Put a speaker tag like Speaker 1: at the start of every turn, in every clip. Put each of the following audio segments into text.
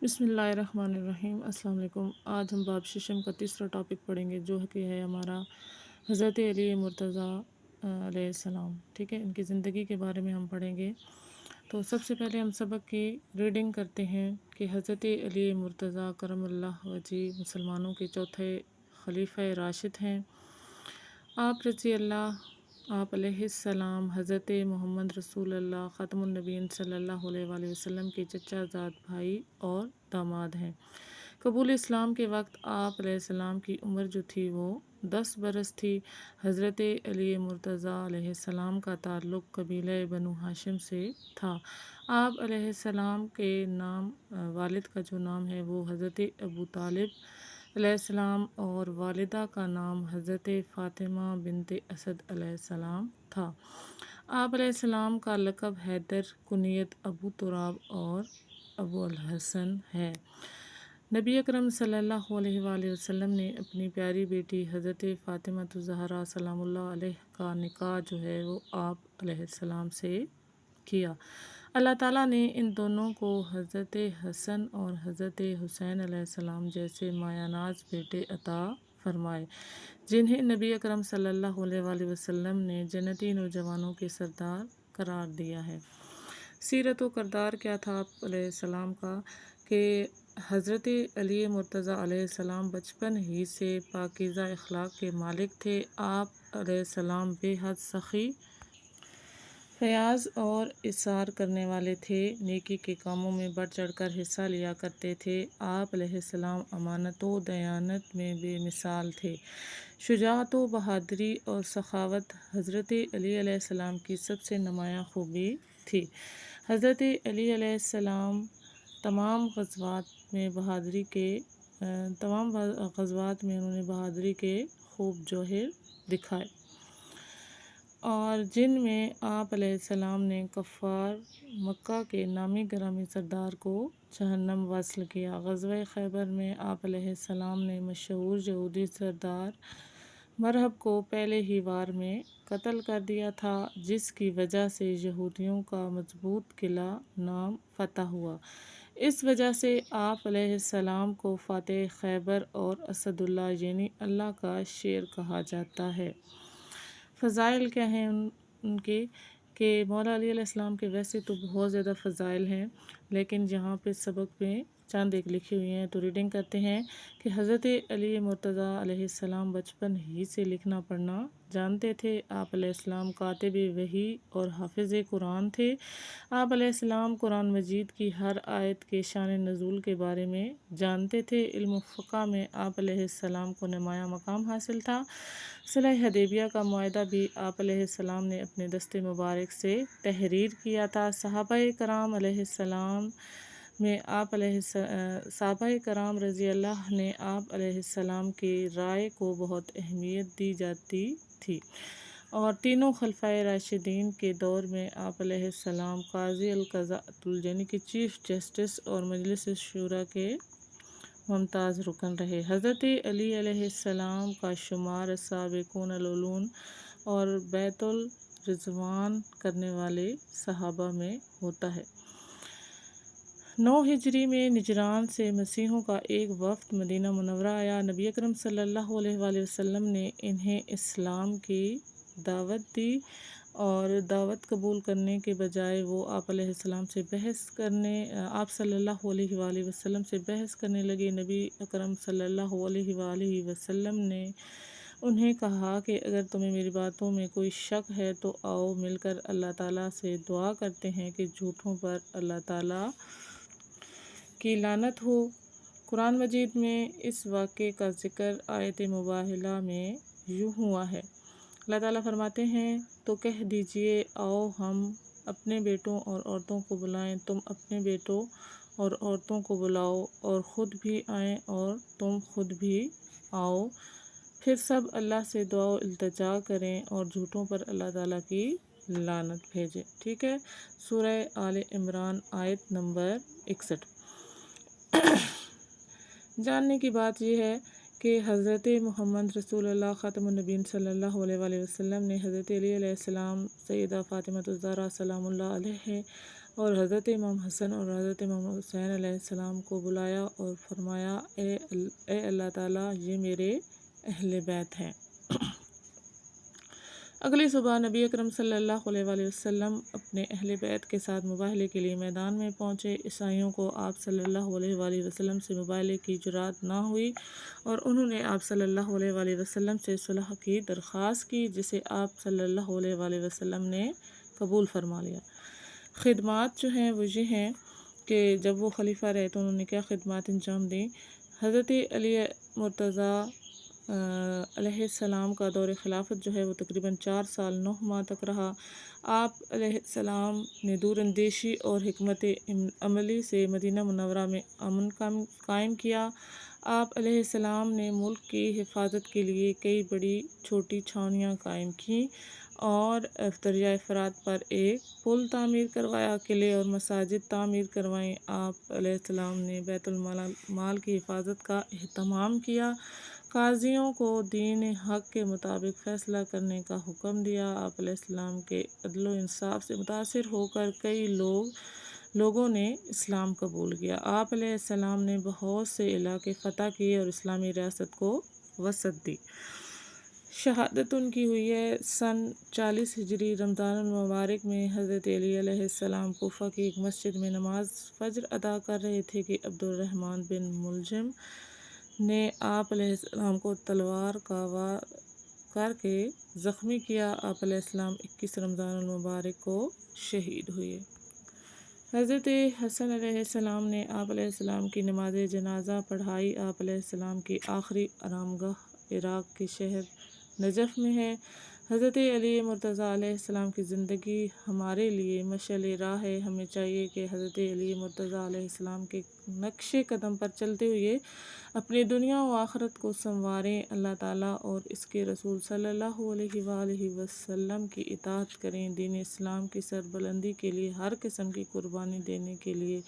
Speaker 1: بسم اللہ الرحمن الرحیم۔ السلام علیکم۔ آج ہم باب ششم کا تیسرا ٹاپک پڑھیں گے جو کہ ہے ہمارا حضرت علی مرتضیٰ علیہ السلام۔ ٹھیک ہے، ان کی زندگی کے بارے میں ہم پڑھیں گے۔ تو سب سے پہلے ہم سبق کی ریڈنگ کرتے ہیں کہ حضرت علی مرتضیٰ کرم اللہ وجہ مسلمانوں کے چوتھے خلیفہ راشد ہیں۔ آپ رضی اللہ، آپ علیہ السلام حضرت محمد رسول اللہ خاتم النبیین صلی اللہ علیہ وآلہ وسلم کے چچا زاد بھائی اور داماد ہیں۔ قبول اسلام کے وقت آپ علیہ السلام کی عمر جو تھی وہ 10 برس تھی۔ حضرت علی مرتضیٰ علیہ السلام کا تعلق قبیلہ بنو ہاشم سے تھا۔ آپ علیہ السلام کے نام والد کا جو نام ہے وہ حضرت ابو طالب علیہ السلام اور والدہ کا نام حضرت فاطمہ بنت اسد علیہ السلام تھا۔ آپ علیہ السلام کا لقب حیدر، کنیت ابو تراب اور ابو الحسن ہے۔ نبی اکرم صلی اللہ علیہ وآلہ وسلم نے اپنی پیاری بیٹی حضرت فاطمہ الزہرا سلام اللہ علیہ کا نکاح جو ہے وہ آپ علیہ السلام سے کیا۔ اللہ تعالیٰ نے ان دونوں کو حضرت حسن اور حضرت حسین علیہ السلام جیسے مایہ ناز بیٹے عطا فرمائے، جنہیں نبی اکرم صلی اللہ علیہ وآلہ وسلم نے جنتی نوجوانوں کے سردار قرار دیا ہے۔ سیرت و کردار کیا تھا آپ علیہ السلام کا کہ حضرت علی مرتضیٰ علیہ السلام بچپن ہی سے پاکیزہ اخلاق کے مالک تھے۔ آپ علیہ السلام بے حد سخی، فیاض اور اصرار کرنے والے تھے، نیکی کے کاموں میں بڑھ چڑھ کر حصہ لیا کرتے تھے۔ آپ علیہ السلام امانت و دیانت میں بے مثال تھے۔ شجاعت و بہادری اور سخاوت حضرت علی علیہ السلام کی سب سے نمایاں خوبی تھی۔ حضرت علی علیہ السلام تمام غزوات میں انہوں نے بہادری کے خوب جوہر دکھائے، اور جن میں آپ علیہ السلام نے کفار مکہ کے نامی گرامی سردار کو جہنم وصل کیا۔ غزوہ خیبر میں آپ علیہ السلام نے مشہور یہودی سردار مرہب کو پہلے ہی وار میں قتل کر دیا تھا، جس کی وجہ سے یہودیوں کا مضبوط قلعہ نام فتح ہوا۔ اس وجہ سے آپ علیہ السلام کو فاتح خیبر اور اسد اللہ یعنی اللہ کا شیر کہا جاتا ہے۔ فضائل کیا ہیں ان کے کہ مولا علی علیہ السلام کے ویسے تو بہت زیادہ فضائل ہیں، لیکن یہاں پہ سبق میں چند ایک لکھی ہوئی ہیں، تو ریڈنگ کرتے ہیں کہ حضرت علی مرتضیٰ علیہ السلام بچپن ہی سے لکھنا پڑھنا جانتے تھے۔ آپ علیہ السلام کاتب وحی اور حافظ قرآن تھے۔ آپ علیہ السلام قرآن مجید کی ہر آیت کے شان نزول کے بارے میں جانتے تھے۔ علم فقہ میں آپ علیہ السلام کو نمایاں مقام حاصل تھا۔ صلح حدیبیہ کا معاہدہ بھی آپ علیہ السلام نے اپنے دست مبارک سے تحریر کیا تھا۔ صحابہ کرام علیہ السلام میں صحابہ کرام رضی اللہ نے آپ علیہ السلام کی رائے کو بہت اہمیت دی جاتی تھی، اور تینوں خلفائے راشدین کے دور میں آپ علیہ السلام قاضی القضاۃ یعنی کہ چیف جسٹس اور مجلس شورا کے ممتاز رکن رہے۔ حضرت علی علیہ السلام کا شمار السابقون الاولون اور بیت الرضوان کرنے والے صحابہ میں ہوتا ہے۔ 9 ہجری میں نجران سے مسیحیوں کا ایک وفد مدینہ منورہ آیا۔ نبی اکرم صلی اللہ علیہ وآلہ وسلم نے انہیں اسلام کی دعوت دی، اور دعوت قبول کرنے کے بجائے وہ آپ صلی اللہ علیہ وآلہ وسلم سے بحث کرنے لگے۔ نبی اکرم صلی اللہ علیہ وآلہ وسلم نے انہیں کہا کہ اگر تمہیں میری باتوں میں کوئی شک ہے تو آؤ مل کر اللہ تعالیٰ سے دعا کرتے ہیں کہ جھوٹوں پر اللہ تعالیٰ کی لعنت ہو۔ قرآن مجید میں اس واقعے کا ذکر آیت مباہلہ میں یوں ہوا ہے۔ اللہ تعالیٰ فرماتے ہیں تو کہہ دیجئے آؤ ہم اپنے بیٹوں اور عورتوں کو بلائیں، تم اپنے بیٹوں اور عورتوں کو بلاؤ، اور خود بھی آئیں اور تم خود بھی آؤ، پھر سب اللہ سے دعا و التجا کریں اور جھوٹوں پر اللہ تعالیٰ کی لعنت بھیجیں۔ ٹھیک ہے، سورہ آل عمران آیت نمبر 61۔ جاننے کی بات یہ ہے کہ حضرت محمد رسول اللہ خاتم النبیین صلی اللہ علیہ وآلہ وسلم نے حضرت علی علیہ السلام، سیدہ فاطمہ الزہرا سلام اللہ علیہ اور حضرت امام حسن اور حضرت امام حسین علیہ السلام کو بلایا اور فرمایا اے اللہ تعالیٰ یہ میرے اہل بیت ہیں۔ اگلی صبح نبی اکرم صلی اللہ علیہ وآلہ وسلم اپنے اہل بیت کے ساتھ مباہلے کے لیے میدان میں پہنچے۔ عیسائیوں کو آپ صلی اللہ علیہ وآلہ وسلم سے مباہلے کی جرات نہ ہوئی اور انہوں نے آپ صلی اللہ علیہ وآلہ وسلم سے صلح کی درخواست کی، جسے آپ صلی اللہ علیہ وآلہ وسلم نے قبول فرما لیا۔ خدمات جو ہیں وہ یہ ہیں کہ جب وہ خلیفہ رہے تو انہوں نے کیا خدمات انجام دیں۔ حضرت علی مرتضیٰ علیہ السلام کا دور خلافت جو ہے وہ تقریباً 4 سال 9 ماہ تک رہا۔ آپ علیہ السلام نے دور اندیشی اور حکمت عملی سے مدینہ منورہ میں امن قائم کیا۔ آپ علیہ السلام نے ملک کی حفاظت کے لیے کئی بڑی چھوٹی چھاؤنیاں قائم کیں اور دریائے فرات پر ایک پل تعمیر کروایا، قلعے اور مساجد تعمیر کروائیں۔ آپ علیہ السلام نے بیت المال کی حفاظت کا اہتمام کیا، قاضیوں کو دین حق کے مطابق فیصلہ کرنے کا حکم دیا۔ آپ علیہ السلام کے عدل و انصاف سے متاثر ہو کر کئی لوگوں نے اسلام قبول کیا۔ آپ علیہ السلام نے بہت سے علاقے فتح کیے اور اسلامی ریاست کو وسعت دی۔ شہادت ان کی ہوئی ہے سن 40 ہجری رمضان المبارک میں۔ حضرت علی علیہ السلام کوفہ کی ایک مسجد میں نماز فجر ادا کر رہے تھے کہ عبد الرحمن بن ملجم نے آپ علیہ السلام کو تلوار کا وار کر کے زخمی کیا۔ آپ علیہ السلام 21 رمضان المبارک کو شہید ہوئے۔ حضرت حسن علیہ السلام نے آپ علیہ السلام کی نماز جنازہ پڑھائی۔ آپ علیہ السلام کی آخری آرامگاہ عراق کے شہر نجف میں ہے۔ حضرت علی مرتضیٰ علیہ السلام کی زندگی ہمارے لیے مشعل راہ ہے۔ ہمیں چاہیے کہ حضرت علی مرتضیٰ علیہ السلام کے نقش قدم پر چلتے ہوئے اپنی دنیا و آخرت کو سنواریں، اللہ تعالیٰ اور اس کے رسول صلی اللہ علیہ وآلہ وسلم کی اطاعت کریں، دین اسلام کی سربلندی کے لیے ہر قسم کی قربانی دینے کے لیے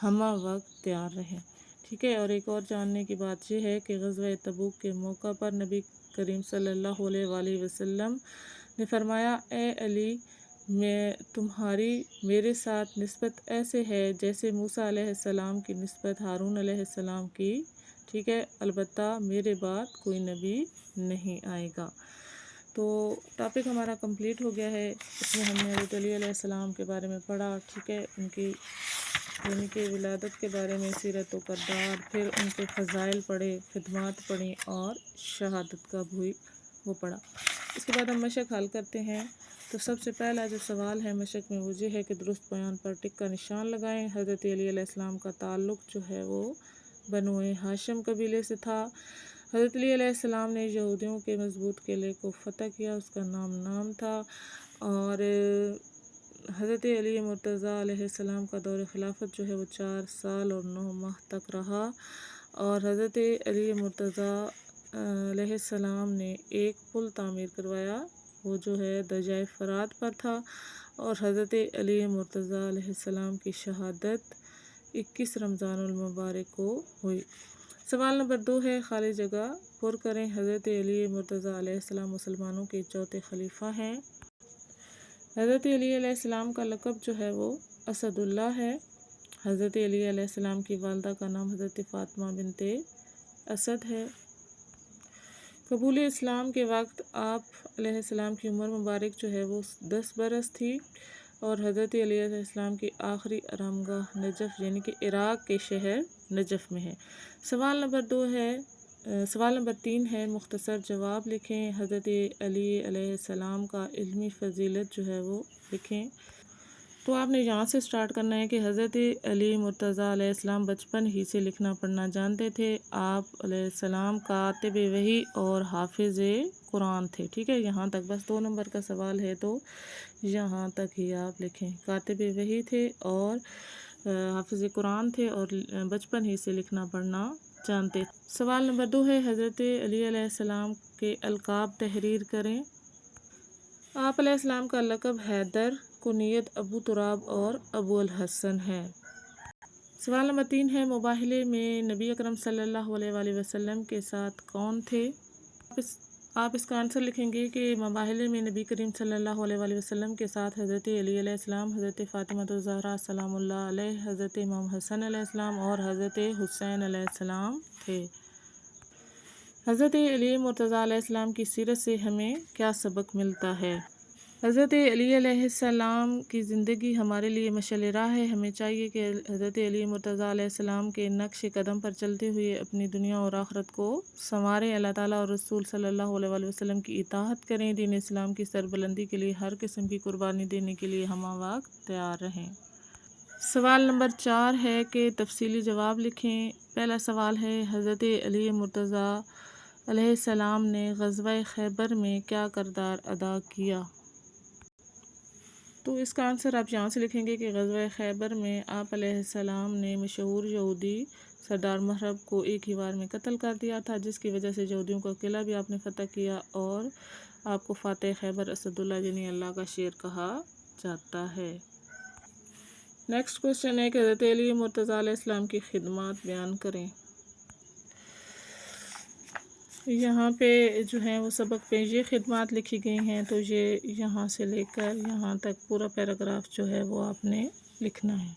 Speaker 1: ہمہ وقت تیار رہیں۔ ٹھیک ہے، اور ایک اور جاننے کی بات یہ ہے کہ غزوہ تبوک کے موقع پر نبی کریم صلی اللہ علیہ وآلہ وسلم نے فرمایا، اے علی، تمہاری میرے ساتھ نسبت ایسے ہے جیسے موسیٰ علیہ السلام کی نسبت ہارون علیہ السلام کی۔ ٹھیک ہے، البتہ میرے بعد کوئی نبی نہیں آئے گا۔ تو ٹاپک ہمارا کمپلیٹ ہو گیا ہے۔ اس میں ہم نے حضرت علی علیہ السلام کے بارے میں پڑھا، ٹھیک ہے، ان کی یعنی کہ ولادت کے بارے میں، سیرت و کردار، پھر ان کے فضائل پڑھے، خدمات پڑھی اور شہادت کب ہوئی وہ پڑھا۔ اس کے بعد ہم مشق حل کرتے ہیں۔ تو سب سے پہلا جو سوال ہے مشق میں وہ یہ ہے کہ درست بیان پر ٹک کا نشان لگائیں۔ حضرت علی علیہ السلام کا تعلق جو ہے وہ بنو ہاشم قبیلے سے تھا۔ حضرت علی علیہ السلام نے یہودیوں کے مضبوط قلعے کو فتح کیا، اس کا نام تھا۔ اور حضرت علی مرتضیٰ علیہ السلام کا دور خلافت جو ہے وہ 4 سال اور 9 ماہ تک رہا، اور حضرت علی مرتضیٰ علیہ السلام نے ایک پل تعمیر کروایا، وہ جو ہے دریائے فرات پر تھا، اور حضرت علی مرتضیٰ علیہ السلام کی شہادت 21 رمضان المبارک کو ہوئی۔ سوال نمبر 2 ہے، خالی جگہ پر کریں۔ حضرت علی مرتضیٰ علیہ السلام مسلمانوں کے چوتھے خلیفہ ہیں۔ حضرت علی علیہ السلام کا لقب جو ہے وہ اسد اللہ ہے۔ حضرت علی علیہ السلام کی والدہ کا نام حضرت فاطمہ بنت اسد ہے۔ قبول اسلام کے وقت آپ علیہ السلام کی عمر مبارک جو ہے وہ 10 برس تھی، اور حضرت علی علیہ السلام کی آخری آرامگاہ نجف یعنی کہ عراق کے شہر نجف میں ہے۔ سوال نمبر 3 ہے، مختصر جواب لکھیں۔ حضرت علی علیہ السلام کا علمی فضیلت جو ہے وہ لکھیں۔ تو آپ نے یہاں سے سٹارٹ کرنا ہے کہ حضرت علی مرتضیٰ علیہ السلام بچپن ہی سے لکھنا پڑھنا جانتے تھے۔ آپ علیہ السلام کاتب وحی اور حافظ قرآن تھے۔ ٹھیک ہے، یہاں تک بس 2 نمبر کا سوال ہے تو یہاں تک ہی آپ لکھیں۔ کاتب وحی تھے اور حافظ قرآن تھے اور بچپن ہی سے لکھنا پڑھنا جانتے تھے۔ سوال نمبر 2 ہے، حضرت علی علیہ السلام کے القاب تحریر کریں۔ آپ علیہ السلام کا لقب حیدر، کنیت ابو تراب اور ابو الحسن ہے۔ سوال نمبر 3 ہے، مباہلے میں نبی اکرم صلی اللہ علیہ وآلہ وسلم کے ساتھ کون تھے؟ آپ اس کا آنسر لکھیں گے کہ مباحث میں نبی کریم صلی اللہ علیہ وآلہ وسلم کے ساتھ حضرت علی علیہ السلام، حضرت فاطمہ الزہرا سلام اللہ علیہ، حضرت امام حسن علیہ السلام اور حضرت حسین علیہ السلام تھے۔ حضرت علی مرتضیٰ علیہ السلام کی سیرت سے ہمیں کیا سبق ملتا ہے؟ حضرت علی علیہ السلام کی زندگی ہمارے لیے مشعل راہ ہے۔ ہمیں چاہیے کہ حضرت علی مرتضیٰ علیہ السلام کے نقش قدم پر چلتے ہوئے اپنی دنیا اور آخرت کو سنواریں، اللہ تعالیٰ اور رسول صلی اللہ علیہ وآلہ وسلم کی اطاعت کریں، دین اسلام کی سربلندی کے لیے ہر قسم کی قربانی دینے کے لیے ہمہ وقت تیار رہیں۔ سوال نمبر 4 ہے کہ تفصیلی جواب لکھیں۔ پہلا سوال ہے، حضرت علی مرتضیٰ علیہ السلام نے غزوہ خیبر میں کیا کردار ادا کیا؟ تو اس کا آنسر آپ یہاں سے لکھیں گے کہ غزوہ خیبر میں آپ علیہ السلام نے مشہور یہودی سردار محرب کو ایک ہی وار میں قتل کر دیا تھا، جس کی وجہ سے یہودیوں کا قلعہ بھی آپ نے فتح کیا اور آپ کو فاتح خیبر اسد اللہ یعنی اللہ کا شیر کہا جاتا ہے۔ نیکسٹ کوشچن ہے کہ حضرت علی مرتضیٰ علیہ السلام کی خدمات بیان کریں۔ یہاں پہ جو ہیں وہ سبق پہ یہ خدمات لکھی گئی ہیں، تو یہ یہاں سے لے کر یہاں تک پورا پیراگراف جو ہے وہ آپ نے لکھنا ہے۔